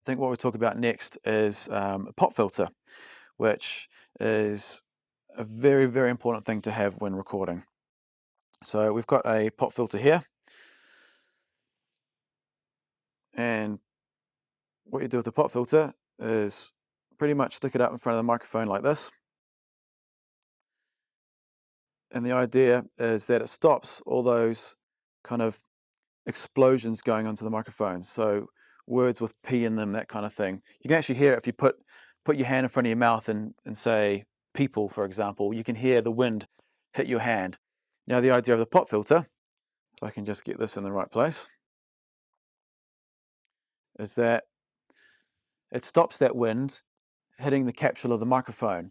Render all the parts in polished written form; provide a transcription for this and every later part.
I think what we'll talk about next is a pop filter, which is a very, very important thing to have when recording. So we've got a pop filter here, and what you do with the pop filter is pretty much stick it up in front of the microphone like this. And the idea is that it stops all those kind of explosions going onto the microphone. So words with P in them, that kind of thing. You can actually hear it if you put your hand in front of your mouth and say people, for example. You can hear the wind hit your hand. Now the idea of the pop filter, if I can just get this in the right place, is that it stops that wind hitting the capsule of the microphone.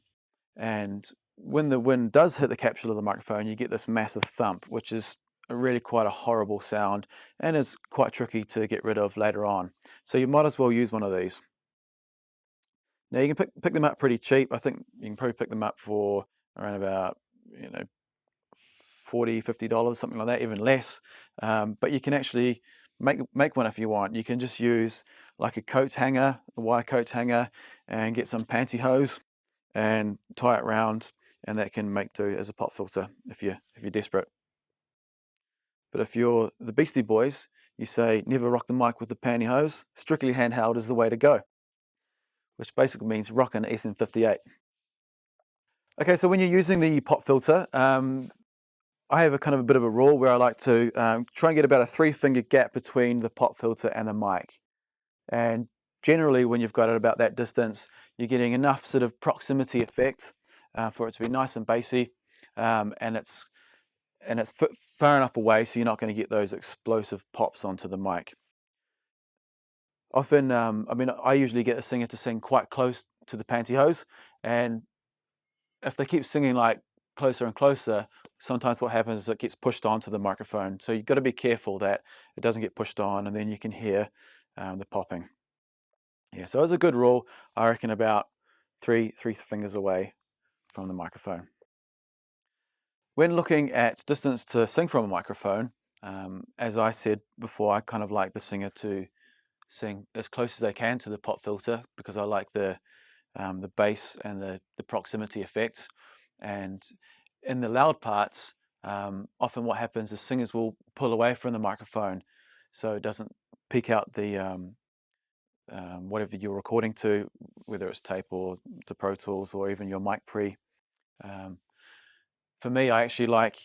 And when the wind does hit the capsule of the microphone, you get this massive thump, which is really quite a horrible sound and is quite tricky to get rid of later on. So you might as well use one of these. Now you can pick them up pretty cheap. I think you can probably pick them up for around about, $40, $50, something like that, even less. But you can actually make one if you want. You can just use like a coat hanger, a wire coat hanger, and get some pantyhose and tie it round, and that can make do as a pop filter if you're desperate. But if you're the Beastie Boys, you say never rock the mic with the pantyhose. Strictly handheld is the way to go, which basically means rock an SM58. Okay, so when you're using the pop filter, I have a kind of a bit of a rule where I like to try and get about a 3-finger gap between the pop filter and the mic. And generally, when you've got it about that distance, you're getting enough sort of proximity effect for it to be nice and bassy, and it's far enough away so you're not going to get those explosive pops onto the mic. Often, I usually get a singer to sing quite close to the pantyhose, and if they keep singing like closer and closer, sometimes what happens is it gets pushed onto the microphone. So you've got to be careful that it doesn't get pushed on, and then you can hear the popping. Yeah, so as a good rule, I reckon about three fingers away from the microphone. When looking at distance to sing from a microphone, as I said before, I kind of like the singer to sing as close as they can to the pop filter because I like the bass and the proximity effect. And in the loud parts, often what happens is singers will pull away from the microphone so it doesn't peak out the whatever you're recording to, whether it's tape or to Pro Tools or even your mic pre. For me, I actually like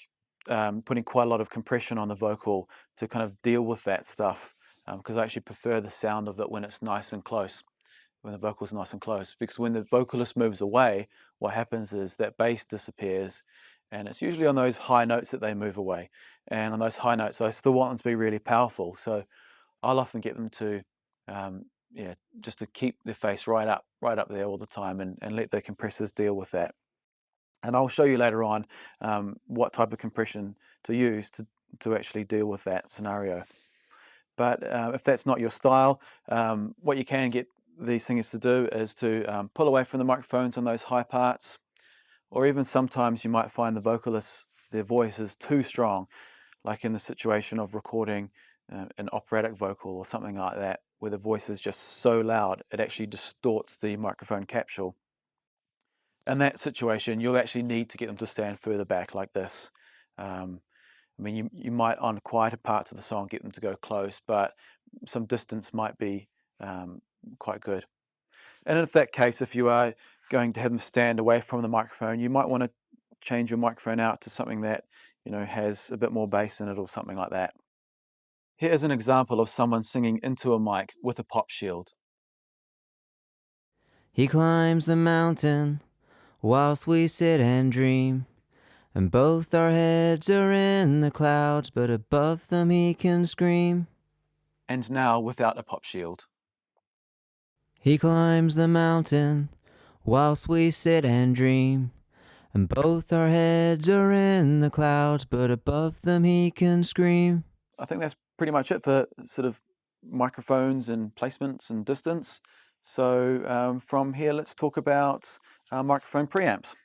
putting quite a lot of compression on the vocal to kind of deal with that stuff because I actually prefer the sound of it when it's nice and close, when the vocal's nice and close. Because when the vocalist moves away, what happens is that bass disappears, and it's usually on those high notes that they move away. And on those high notes, I still want them to be really powerful. So I'll often get them to, just to keep their face right up there all the time, and let the compressors deal with that. And I'll show you later on what type of compression to use to actually deal with that scenario. But if that's not your style, what you can get these singers to do is to pull away from the microphones on those high parts, or even sometimes you might find the vocalists, their voice is too strong, like in the situation of recording an operatic vocal or something like that, where the voice is just so loud it actually distorts the microphone capsule. In that situation, you'll actually need to get them to stand further back like this. You might, on quieter parts of the song, get them to go close, but some distance might be quite good. And if that case, if you are going to have them stand away from the microphone, you might want to change your microphone out to something that has a bit more bass in it or something like that. Here is an example of someone singing into a mic with a pop shield. He climbs the mountain whilst we sit and dream, and both our heads are in the clouds, but above them he can scream. And now without a pop shield. He climbs the mountain whilst we sit and dream, and both our heads are in the clouds, but above them he can scream. I think that's pretty much it for sort of microphones and placements and distance. So from here, let's talk about microphone preamps.